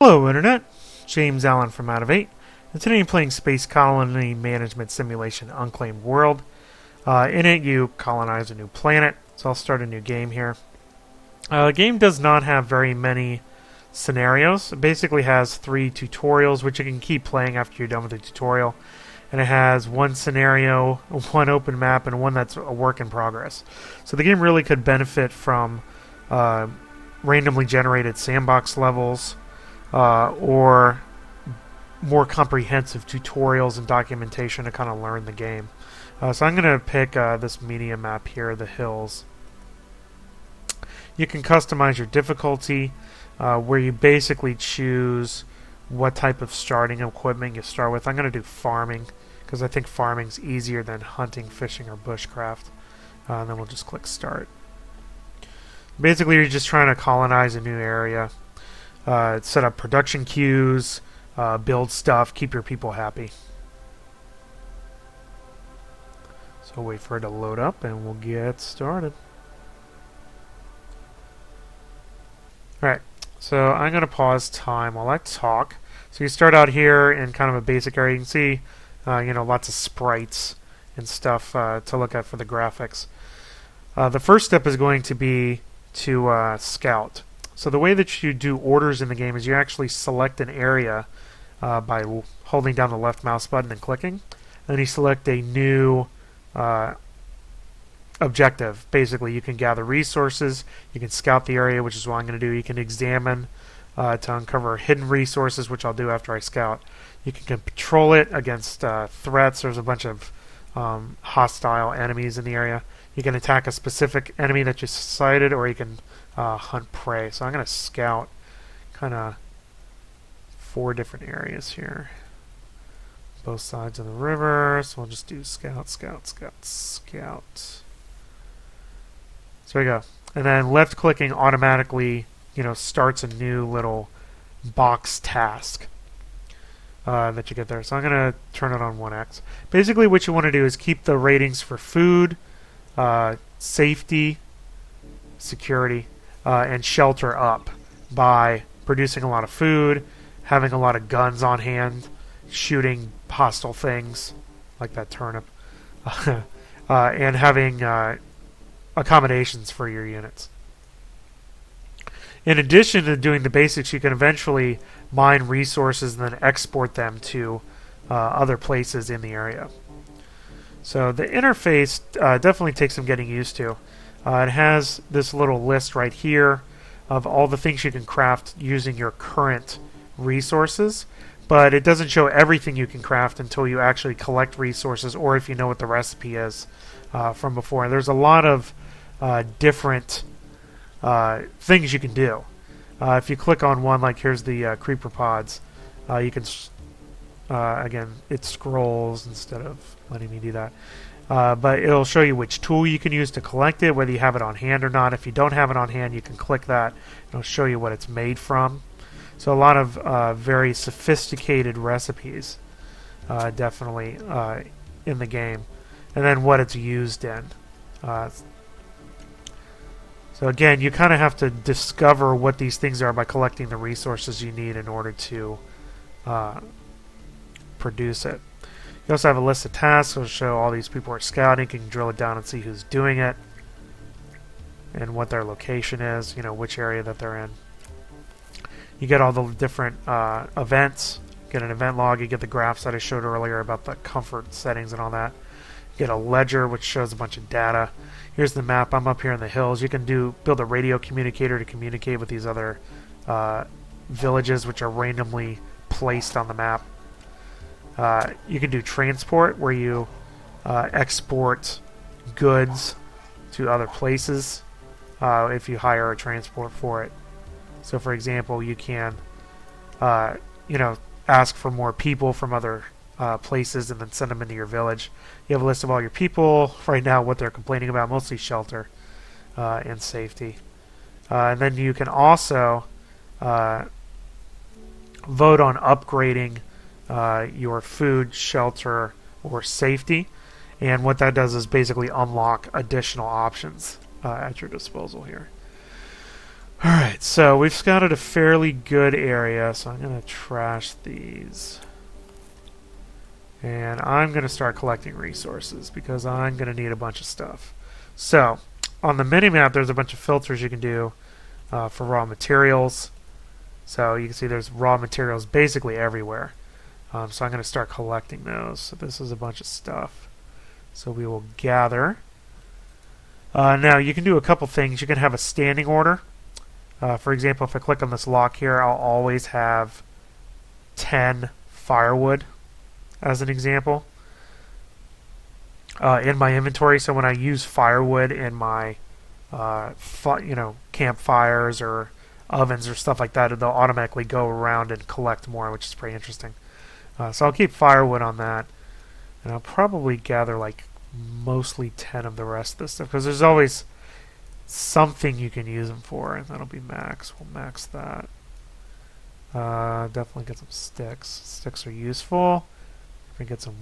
Hello, Internet. James Allen from Out of 8. And today I'm playing Space Colony Management Simulation Unclaimed World. In it, you colonize a new planet. So I'll start a new game here. The game does not have very many scenarios. It basically has 3 tutorials, which you can keep playing after you're done with the tutorial. And it has 1 scenario, 1 open map, and 1 that's a work in progress. So the game really could benefit from randomly generated sandbox levels, or more comprehensive tutorials and documentation to kind of learn the game. So I'm going to pick this medium map here, the hills. You can customize your difficulty, where you basically choose what type of starting equipment you start with. I'm going to do farming, because I think farming's easier than hunting, fishing, or bushcraft. And then we'll just click start. Basically, you're just trying to colonize a new area. Set up production queues, build stuff, keep your people happy. So wait for it to load up and we'll get started. Alright, so I'm going to pause time while I talk. So you start out here in kind of a basic area. You can see lots of sprites and stuff to look at for the graphics. The first step is going to be to scout. So the way that you do orders in the game is you actually select an area by holding down the left mouse button and clicking. And then you select a new objective. Basically, you can gather resources, you can scout the area, which is what I'm going to do. You can examine to uncover hidden resources, which I'll do after I scout. You can control it against threats. There's a bunch of hostile enemies in the area. You can attack a specific enemy that you sighted, or you can hunt prey. So I'm going to scout kind of 4 different areas here. Both sides of the river. So we'll just do scout, scout, scout, scout. So there you go. And then left clicking automatically, starts a new little box task that you get there. So I'm going to turn it on 1x. Basically what you want to do is keep the ratings for food, safety, security, and shelter up by producing a lot of food, having a lot of guns on hand, shooting hostile things like that turnip, and having accommodations for your units. In addition to doing the basics, you can eventually mine resources and then export them to other places in the area. So the interface definitely takes some getting used to. It has this little list right here of all the things you can craft using your current resources, but it doesn't show everything you can craft until you actually collect resources, or if you know what the recipe is from before. And there's a lot of different things you can do. If you click on one, like here's the creeper pods, you can again, it scrolls instead of letting me do that. But it'll show you which tool you can use to collect it, whether you have it on hand or not. If you don't have it on hand, you can click that. It'll show you what it's made from. So a lot of very sophisticated recipes, definitely, in the game. And then what it's used in. So again, you kind of have to discover what these things are by collecting the resources you need in order to produce it. You also have a list of tasks that will show all these people are scouting. You can drill it down and see who's doing it and what their location is, which area that they're in. You get all the different events. You get an event log. You get the graphs that I showed earlier about the comfort settings and all that. You get a ledger, which shows a bunch of data. Here's the map. I'm up here in the hills. You can build a radio communicator to communicate with these other villages, which are randomly placed on the map. You can do transport, where you export goods to other places if you hire a transport for it. So, for example, you can, ask for more people from other places and then send them into your village. You have a list of all your people right now, what they're complaining about, mostly shelter and safety. And then you can also vote on upgrading your food, shelter, or safety. And what that does is basically unlock additional options at your disposal here. Alright, so we've scouted a fairly good area, so I'm going to trash these. And I'm going to start collecting resources because I'm going to need a bunch of stuff. So, on the minimap, there's a bunch of filters you can do for raw materials. So you can see there's raw materials basically everywhere. So I'm going to start collecting those. So this is a bunch of stuff. So we will gather. Now you can do a couple things. You can have a standing order. For example, if I click on this lock here, I'll always have 10 firewood as an example in my inventory. So when I use firewood in my campfires or ovens or stuff like that, they'll automatically go around and collect more, which is pretty interesting. So I'll keep firewood on that, and I'll probably gather like mostly 10 of the rest of this stuff because there's always something you can use them for, and that'll be max. We'll max that. Definitely get some sticks. Sticks are useful. If we get some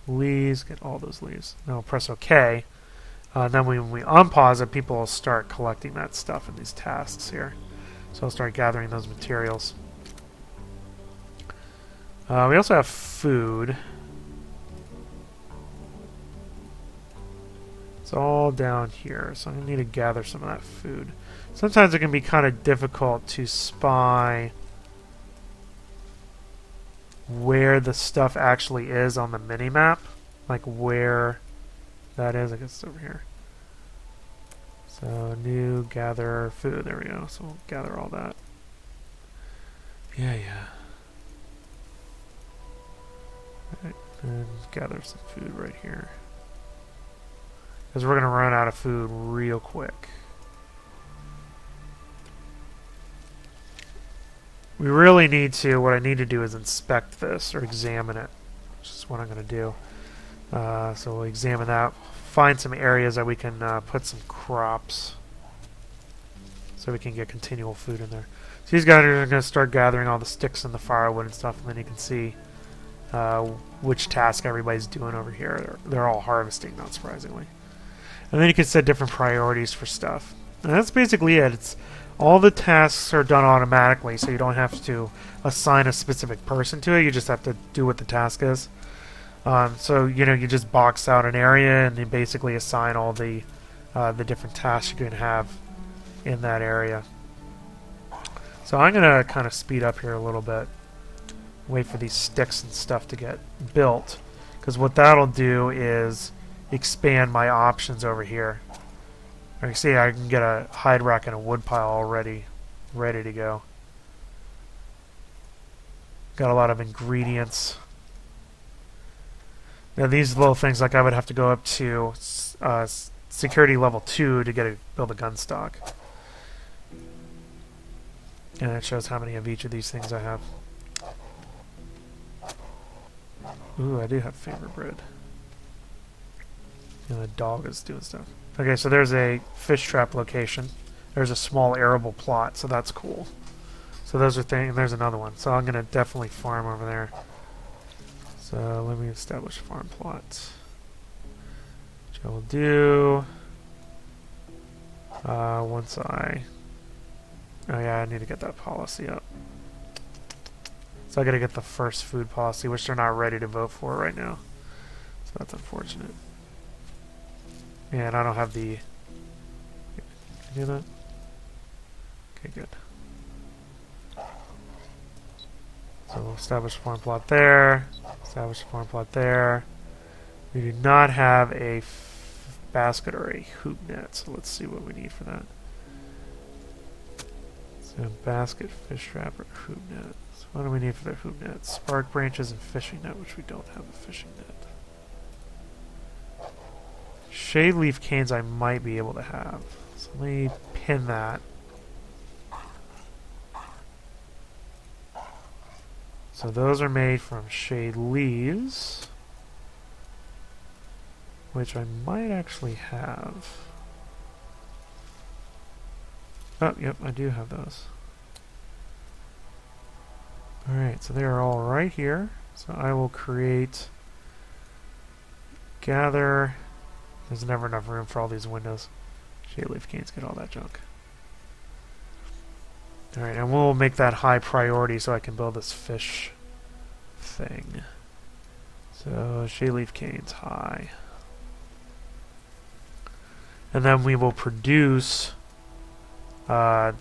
leaves, get all those leaves. Then we'll press OK. Then when we unpause it, people will start collecting that stuff in these tasks here. So I'll start gathering those materials. We also have food. It's all down here, so I'm going to need to gather some of that food. Sometimes it can be kind of difficult to spy where the stuff actually is on the mini-map. Like where that is. I guess it's over here. So new, gather food. There we go. So we'll gather all that. Yeah. Alright, and gather some food right here. Because we're going to run out of food real quick. We really need to, what I need to do is inspect this or examine it, which is what I'm going to do. So we'll examine that, find some areas that we can put some crops so we can get continual food in there. So these guys are going to start gathering all the sticks and the firewood and stuff, and then you can see which task everybody's doing over here. They're all harvesting, not surprisingly. And then you can set different priorities for stuff. And that's basically it. It's all the tasks are done automatically, so you don't have to assign a specific person to it. You just have to do what the task is. So you just box out an area and you basically assign all the different tasks you can have in that area. So I'm gonna kind of speed up here a little bit. Wait for these sticks and stuff to get built, because what that'll do is expand my options over here. You can see I can get a hide rack and a wood pile already ready to go. Got a lot of ingredients. Now these little things, like I would have to go up to security level 2 to build a gun stock. And it shows how many of each of these things I have. Ooh, I do have favorite bread. And the dog is doing stuff. Okay, so there's a fish trap location. There's a small arable plot, so that's cool. So those are things. There's another one. So I'm gonna definitely farm over there. So let me establish a farm plot. Which I will do once I. Oh yeah, I need to get that policy up. So I gotta get the first food policy, which they're not ready to vote for right now. So that's unfortunate. And I don't have the... Can you do that? Okay, good. So we'll establish a farm plot there. Establish a farm plot there. We do not have a basket or a hoop net, so let's see what we need for that. So basket, fish trap, or hoop net. So what do we need for the hoop net? Spark branches and fishing net, which we don't have a fishing net. Shade leaf canes I might be able to have. So let me pin that. So those are made from shade leaves, which I might actually have. Oh, yep, I do have those. Alright, so they are all right here. So I will create, gather. There's never enough room for all these windows. Shade leaf canes get all that junk. Alright, and we'll make that high priority so I can build this fish thing. So, shade leaf cane's high. And then we will produce the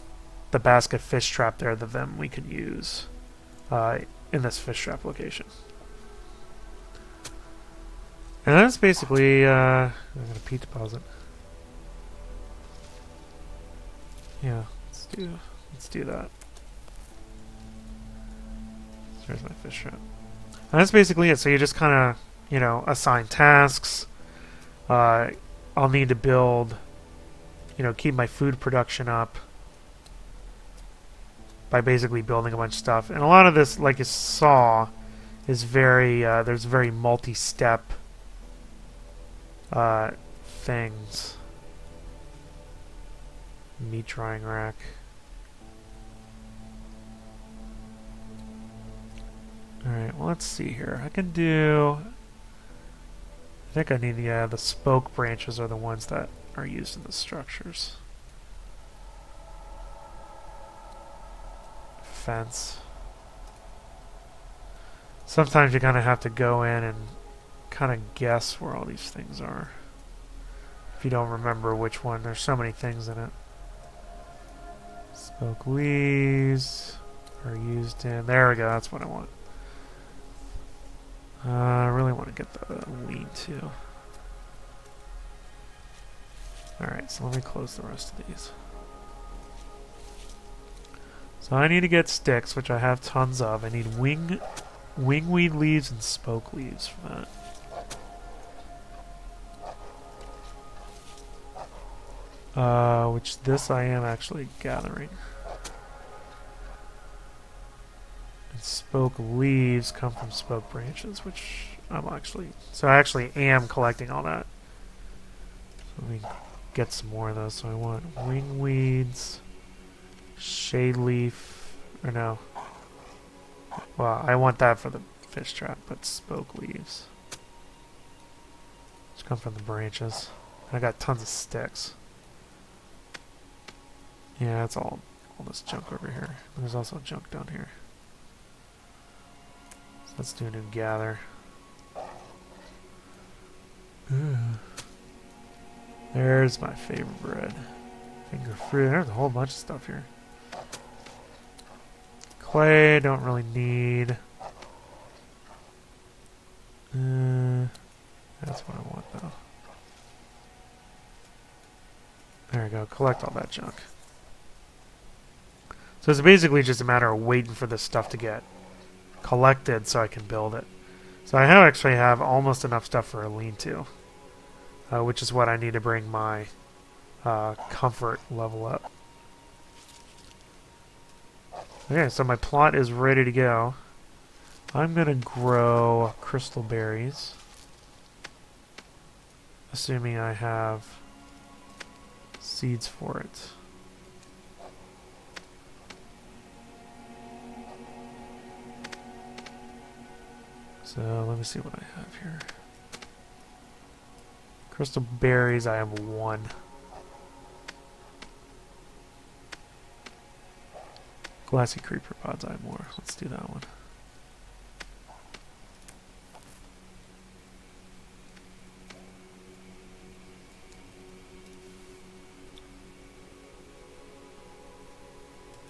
basket fish trap there that then we can use in this fish trap location. And that's basically, I'm going to peat deposit. Yeah, let's do that. There's my fish trap. And that's basically it. So you just kind of, you know, assign tasks. I'll need to build, you know, keep my food production up by basically building a bunch of stuff. And a lot of this, like you saw, is very, there's very multi-step things. Meat drying rack. Alright, well, let's see here. I can do... I think I need the spoke branches are the ones that are used in the structures. Fence. Sometimes you kind of have to go in and kind of guess where all these things are. If you don't remember which one, there's so many things in it. Spoke leaves are used in... There we go, that's what I want. I really want to get the lean-to. Alright, so let me close the rest of these. So I need to get sticks, which I have tons of. I need wingweed leaves and spoke leaves for that. Which this I am actually gathering. And spoke leaves come from spoke branches, which I'm actually... So I actually am collecting all that. So let me get some more of those. So I want wingweeds, shade leaf, or no. Well, I want that for the fish trap, but spoke leaves. Which come from the branches. I got tons of sticks. Yeah, that's all this junk over here. There's also junk down here. So let's do a new gather. Ooh. There's my favorite bread. Finger fruit. There's a whole bunch of stuff here. Clay, don't really need. That's what I want though. There we go. Collect all that junk. So it's basically just a matter of waiting for this stuff to get collected so I can build it. So I actually have almost enough stuff for a lean-to, which is what I need to bring my comfort level up. Okay, so my plot is ready to go. I'm going to grow crystal berries, assuming I have seeds for it. So let me see what I have here. Crystal berries, I have 1. Glassy creeper pods, I have more. Let's do that one.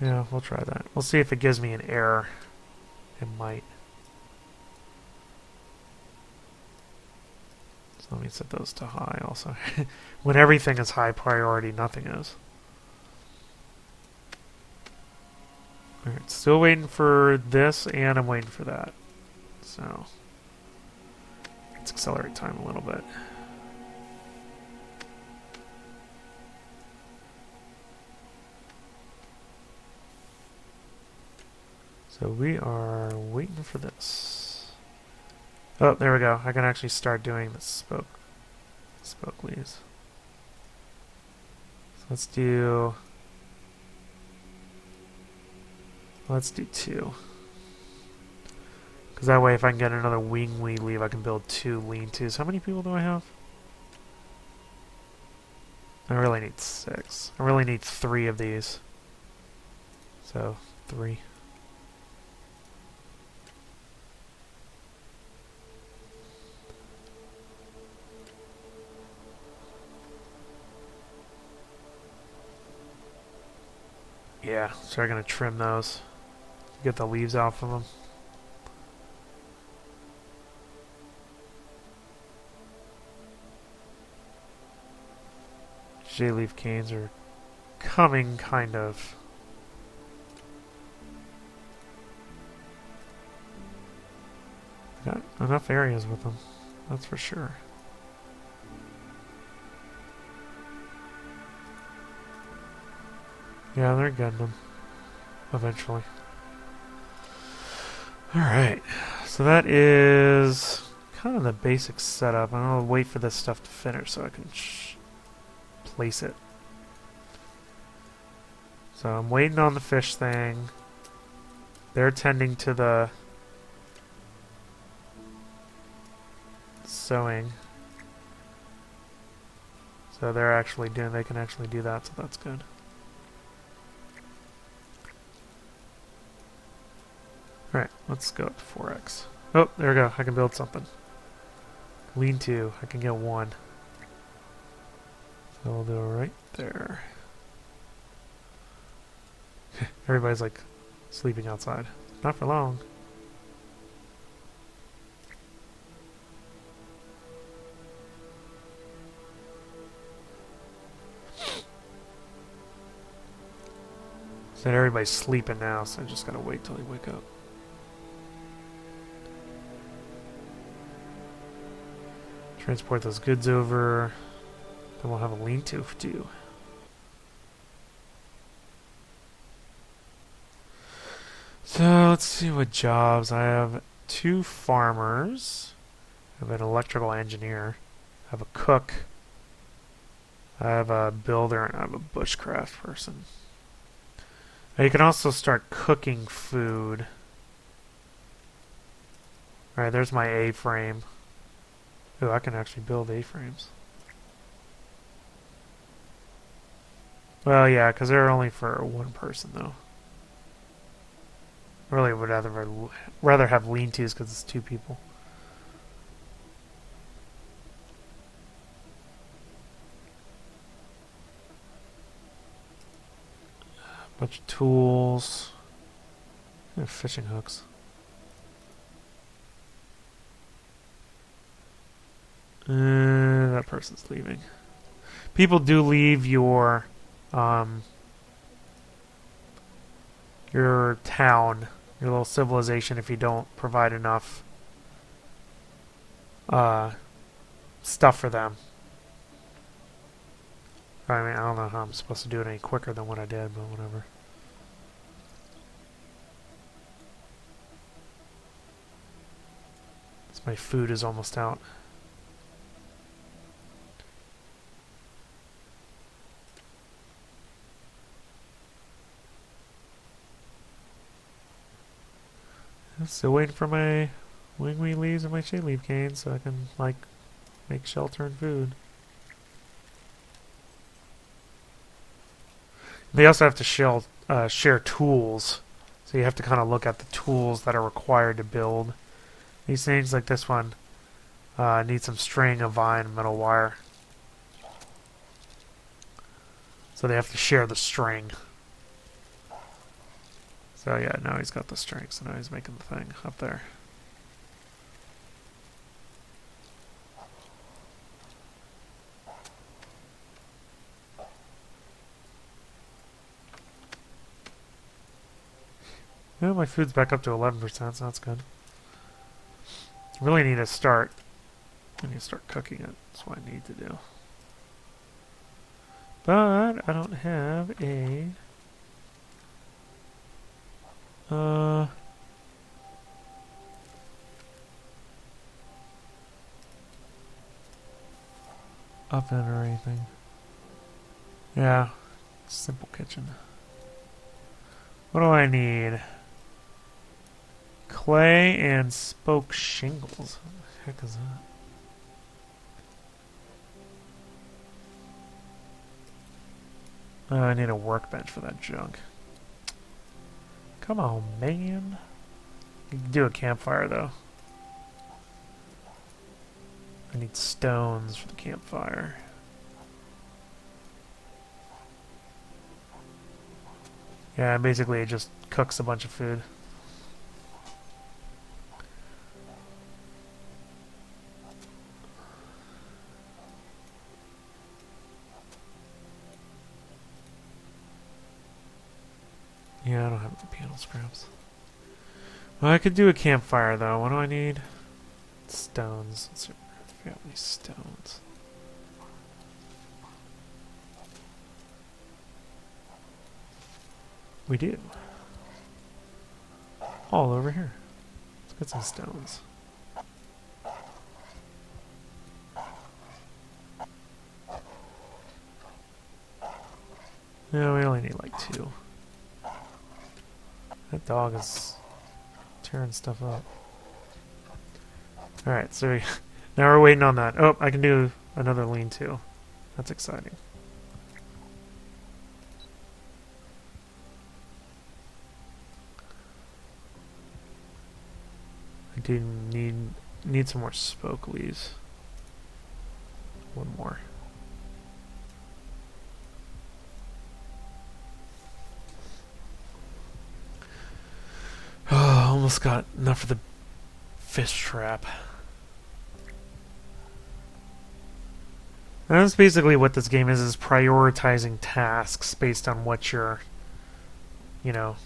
Yeah, we'll try that. We'll see if it gives me an error. It might. So let me set those to high also. When everything is high priority, nothing is. Alright, still waiting for this, and I'm waiting for that. So, let's accelerate time a little bit. So we are waiting for this. Oh, there we go. I can actually start doing the spoke leaves. So let's do 2. Because that way if I can get another wingweed leaf, I can build 2 lean-tos. How many people do I have? I really need 6. I really need 3 of these. So 3. Yeah, so we're gonna trim those. Get the leaves off of them. Shade leaf canes are coming, kind of. Got enough areas with them, that's for sure. Yeah, they're getting them eventually. Alright, so that is kind of the basic setup. I'm going to wait for this stuff to finish so I can place it. So I'm waiting on the fish thing. They're tending to the sewing. So they're actually doing, they can actually do that, so that's good. Alright, let's go up to 4x. Oh, there we go. I can build something. Lean to. I can get 1. So we'll do it right there. Everybody's like sleeping outside. Not for long. So everybody's sleeping now, so I just gotta wait till they wake up. Transport those goods over. Then we'll have a lean-to do. So let's see what jobs. I have 2 farmers. I have an electrical engineer. I have a cook. I have a builder, and I have a bushcraft person. Now you can also start cooking food. Alright, there's my A-frame. Ooh, I can actually build A-frames. Well, yeah, because they're only for 1 person, though. Really would rather have lean-tos because it's 2 people. Bunch of tools. Fishing hooks. That person's leaving. People do leave your town, your little civilization, if you don't provide enough stuff for them. I mean, I don't know how I'm supposed to do it any quicker than what I did, but whatever. My food is almost out. I'm still waiting for my wingweed leaves and my shade leaf canes so I can, like, make shelter and food. They also have to share tools, so you have to kind of look at the tools that are required to build. These things, like this one, need some string, a vine, and metal wire. So they have to share the string. So yeah, now he's got the string, so now he's making the thing up there. Yeah, my food's back up to 11%, so that's good. Really need to start. I need to start cooking it. That's what I need to do. But I don't have a oven or anything. Yeah, simple kitchen. What do I need? Clay and spoke shingles. What the heck is that? I need a workbench for that junk. Come on, man. You can do a campfire, though. I need stones for the campfire. Yeah, basically it just cooks a bunch of food. Yeah, I don't have any panel scraps. Well, I could do a campfire, though. What do I need? Stones. Let's see if we have any stones. We do. All over here. Let's get some stones. No, we only need like 2. That dog is tearing stuff up. Alright, so now we're waiting on that. Oh, I can do another lean-to. That's exciting. I do need some more spoke leaves. One more. Oh, almost got enough of the fish trap. And that's basically what this game is prioritizing tasks based on what your, you know,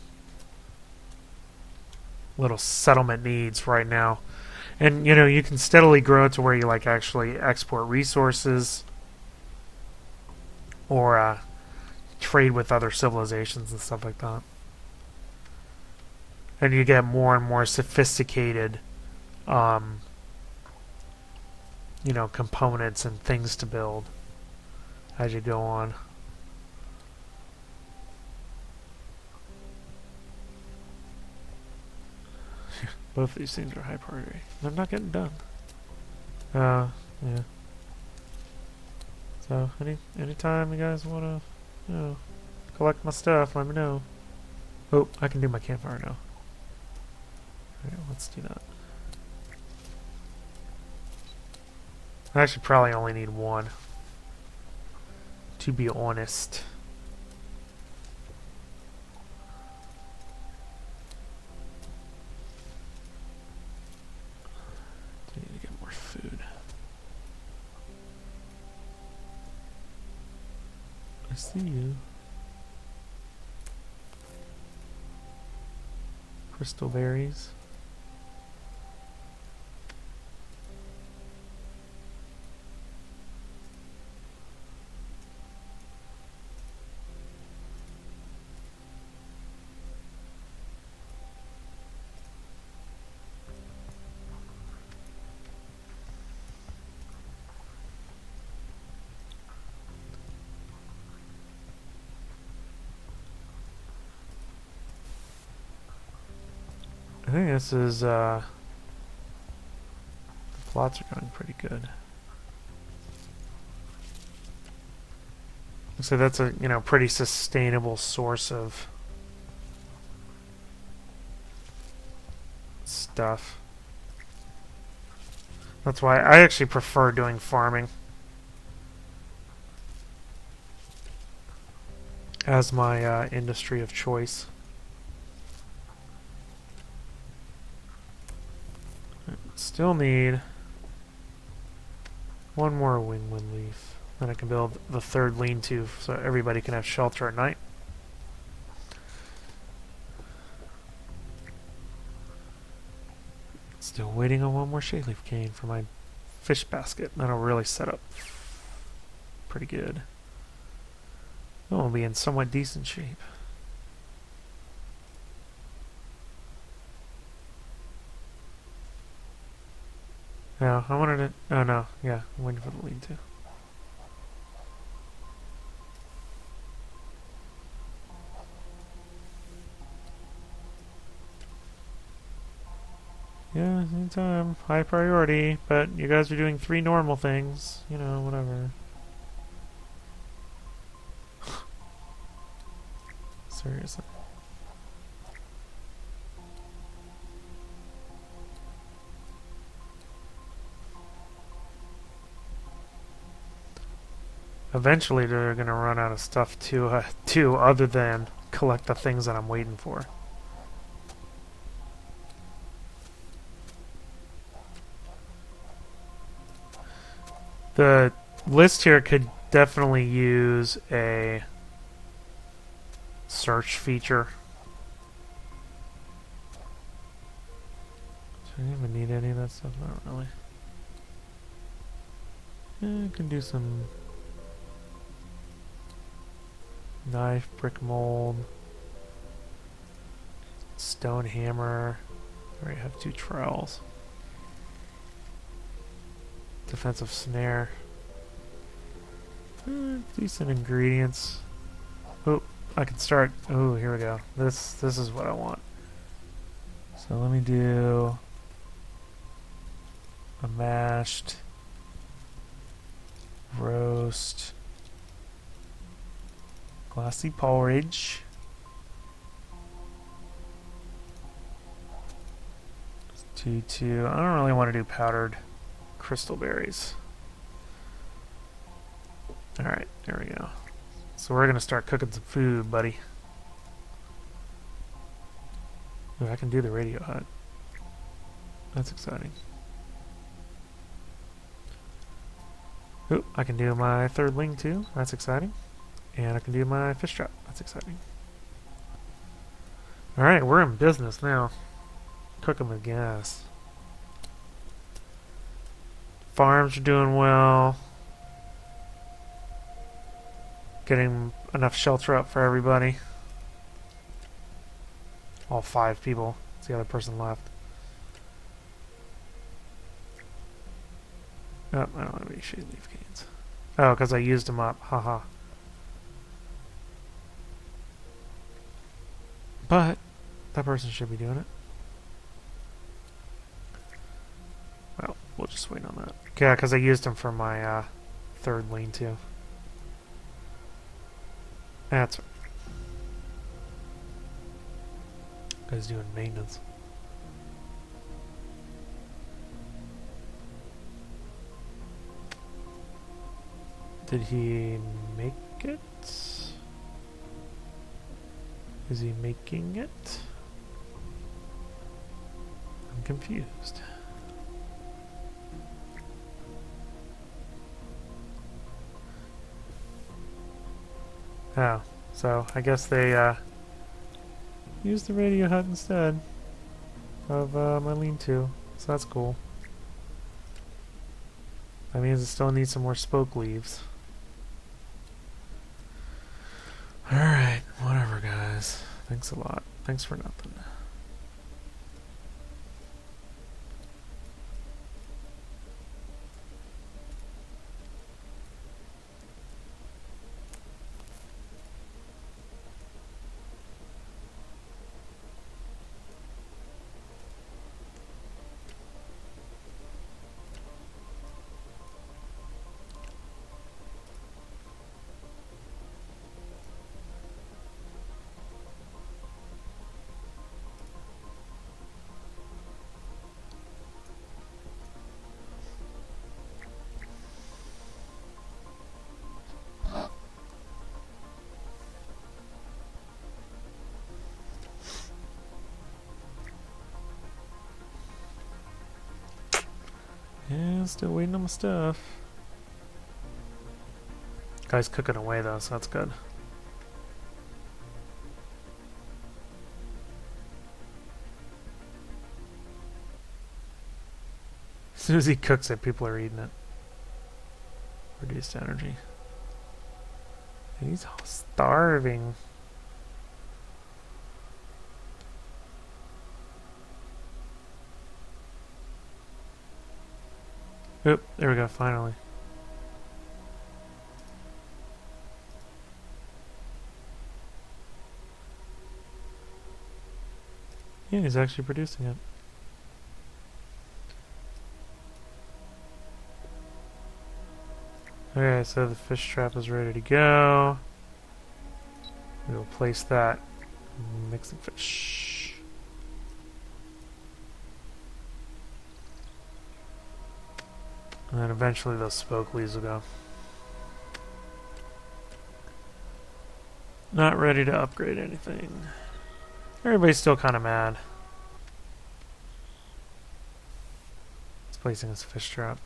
little settlement needs right now. And, you know, you can steadily grow to where you, like, actually export resources or trade with other civilizations and stuff like that. And you get more and more sophisticated, you know, components and things to build as you go on. Both of these things are high priority. They're not getting done. Yeah. So, anytime you guys want to, you know, collect my stuff, let me know. Oh, I can do my campfire now. Alright, let's do that. I actually probably only need 1. To be honest. I need to get more food. I see you. Crystal berries. I think this is, the plots are going pretty good. So that's a, you know, pretty sustainable source of stuff. That's why I actually prefer doing farming as my industry of choice. Still need 1 more wingwood leaf. Then I can build the 3rd lean-to so everybody can have shelter at night. Still waiting on 1 more shade leaf cane for my fish basket. That'll really set up pretty good. Oh, we'll be in somewhat decent shape. No, I wanted to... Oh, no. Yeah, I'm waiting for the lean-to. Yeah, anytime. High priority, but you guys are doing 3 normal things. You know, whatever. Seriously. Eventually they're going to run out of stuff to do other than collect the things that I'm waiting for. The list here could definitely use a search feature. Do I even need any of that stuff? Not really. Yeah, I can do some knife, brick mold, stone hammer. I already have 2 trowels. Defensive snare. Decent ingredients. Oh, I can start. Oh, here we go. This is what I want. So let me do a mashed roast glassy porridge. Two. I don't really want to do powdered crystal berries. Alright, there we go. So we're going to start cooking some food, buddy. Ooh, I can do the radio hut. That's exciting. Ooh, I can do my 3rd ling too. That's exciting. And I can do my fish trap. That's exciting. Alright, we're in business now. Cooking with gas. Farms are doing well. Getting enough shelter up for everybody. All 5 people. It's the other person left. Oh, I don't have any shade leaf canes. Oh, because I used them up. Haha. But that person should be doing it. Well, we'll just wait on that. Yeah, because I used them for my 3rd lane too. That's right. Guy's doing maintenance. Did he make it? Is he making it? I'm confused. Oh, so I guess they used the radio hut instead of my lean-to, so that's cool. That means it still needs some more spoke leaves. Alright, whatever guys. Thanks a lot. Thanks for nothing. Yeah, still waiting on my stuff. Guy's cooking away though, so that's good. As soon as he cooks it, people are eating it. Reduced energy. He's starving. Oop, there we go, finally. Yeah, he's actually producing it. Okay, so the fish trap is ready to go. We'll place that mixing fish. And then eventually those spoke leaves will go. Not ready to upgrade anything. Everybody's still kind of mad. It's placing his fish trap.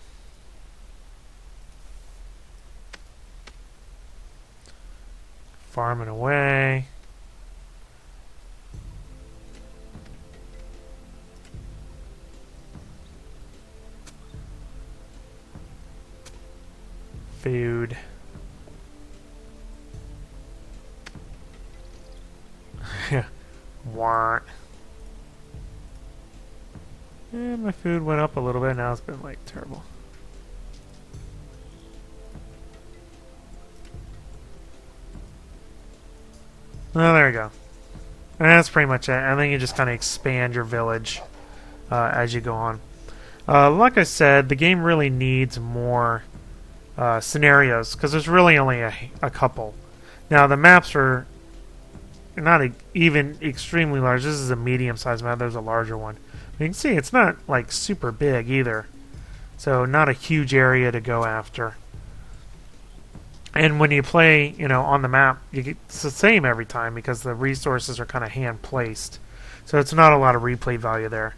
Farming away. Food. Yeah. Want. And my food went up a little bit. Now it's been like terrible. Well, there you go. And that's pretty much it. And then you just kind of expand your village as you go on. Like I said, the game really needs more scenarios because there's really only a couple. Now the maps are not even extremely large. This is a medium-sized map. There's a larger one. You can see it's not like super big either, so not a huge area to go after. And when you play, on the map, it's the same every time because the resources are kind of hand-placed. So it's not a lot of replay value there.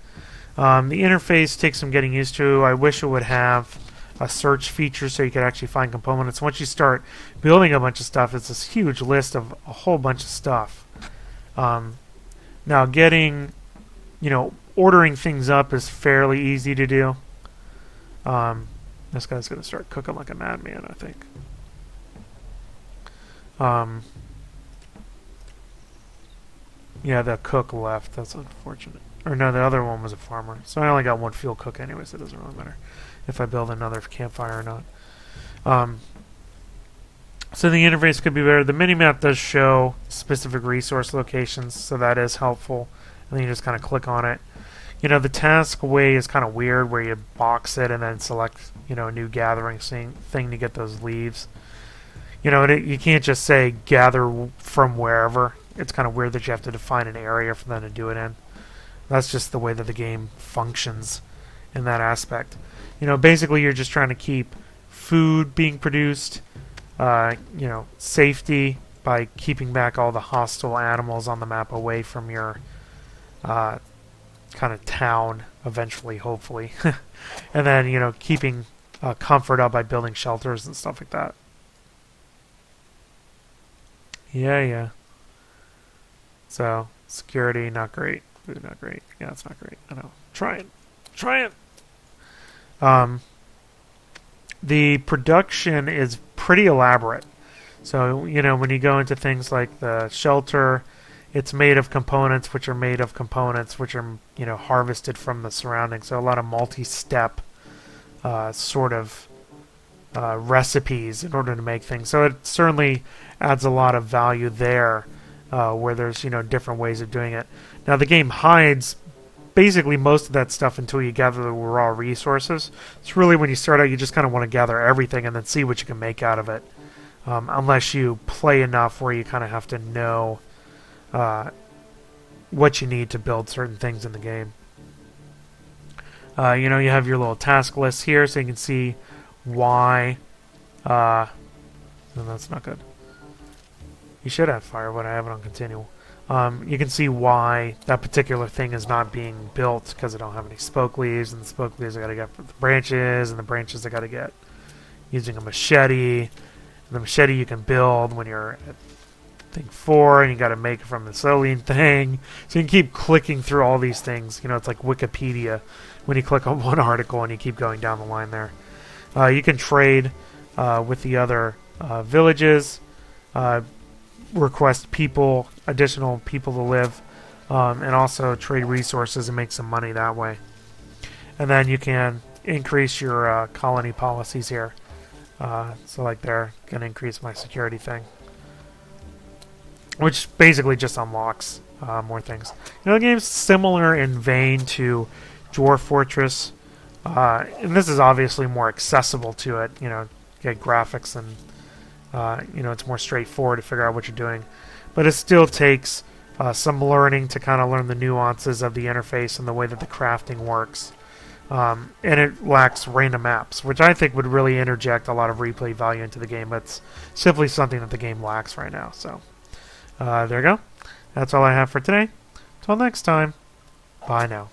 The interface takes some getting used to. I wish it would have a search feature so you could actually find components. Once you start building a bunch of stuff, it's this huge list of a whole bunch of stuff. Now getting, ordering things up is fairly easy to do. This guy's going to start cooking like a madman, I think. Yeah, the cook left. That's unfortunate. Or no, the other one was a farmer. So I only got one fuel cook anyway, so it doesn't really matter if I build another campfire or not. So the interface could be better. The minimap does show specific resource locations, so that is helpful. And then you just kind of click on it. The task way is kind of weird, where you box it and then select, a new gathering thing to get those leaves. You can't just say gather from wherever. It's kind of weird that you have to define an area for them to do it in. That's just the way that the game functions in that aspect. Basically you're just trying to keep food being produced, safety by keeping back all the hostile animals on the map away from your kind of town eventually, hopefully. And then, keeping comfort up by building shelters and stuff like that. Yeah. So, security, not great. Food, not great. Yeah, it's not great. I know. Try it. The production is pretty elaborate. So, when you go into things like the shelter, it's made of components, which are made of components, which are, harvested from the surroundings. So a lot of multi-step sort of recipes in order to make things. So it certainly adds a lot of value there, where there's, different ways of doing it. Now the game hides basically most of that stuff until you gather the raw resources. It's really when you start out, you just kind of want to gather everything and then see what you can make out of it. Unless you play enough where you kind of have to know what you need to build certain things in the game. You have your little task list here, so you can see why. No, that's not good. You should have fire, but I have it on continual. You can see why that particular thing is not being built, because I don't have any spoke leaves, and the spoke leaves I gotta get from the branches, and the branches I gotta get using a machete. And the machete you can build when you're at thing 4, and you got to make it from the Soline thing. So you can keep clicking through all these things. It's like Wikipedia when you click on one article and you keep going down the line there. You can trade with the other villages, request additional people to live, and also trade resources and make some money that way. And then you can increase your colony policies here. So like they're going to increase my security thing, which basically just unlocks more things. The game's similar in vein to Dwarf Fortress, and this is obviously more accessible to it. Get graphics and it's more straightforward to figure out what you're doing, but it still takes some learning to kind of learn the nuances of the interface and the way that the crafting works. And it lacks random maps, which I think would really interject a lot of replay value into the game. But it's simply something that the game lacks right now. So. There you go. That's all I have for today. Till next time, bye now.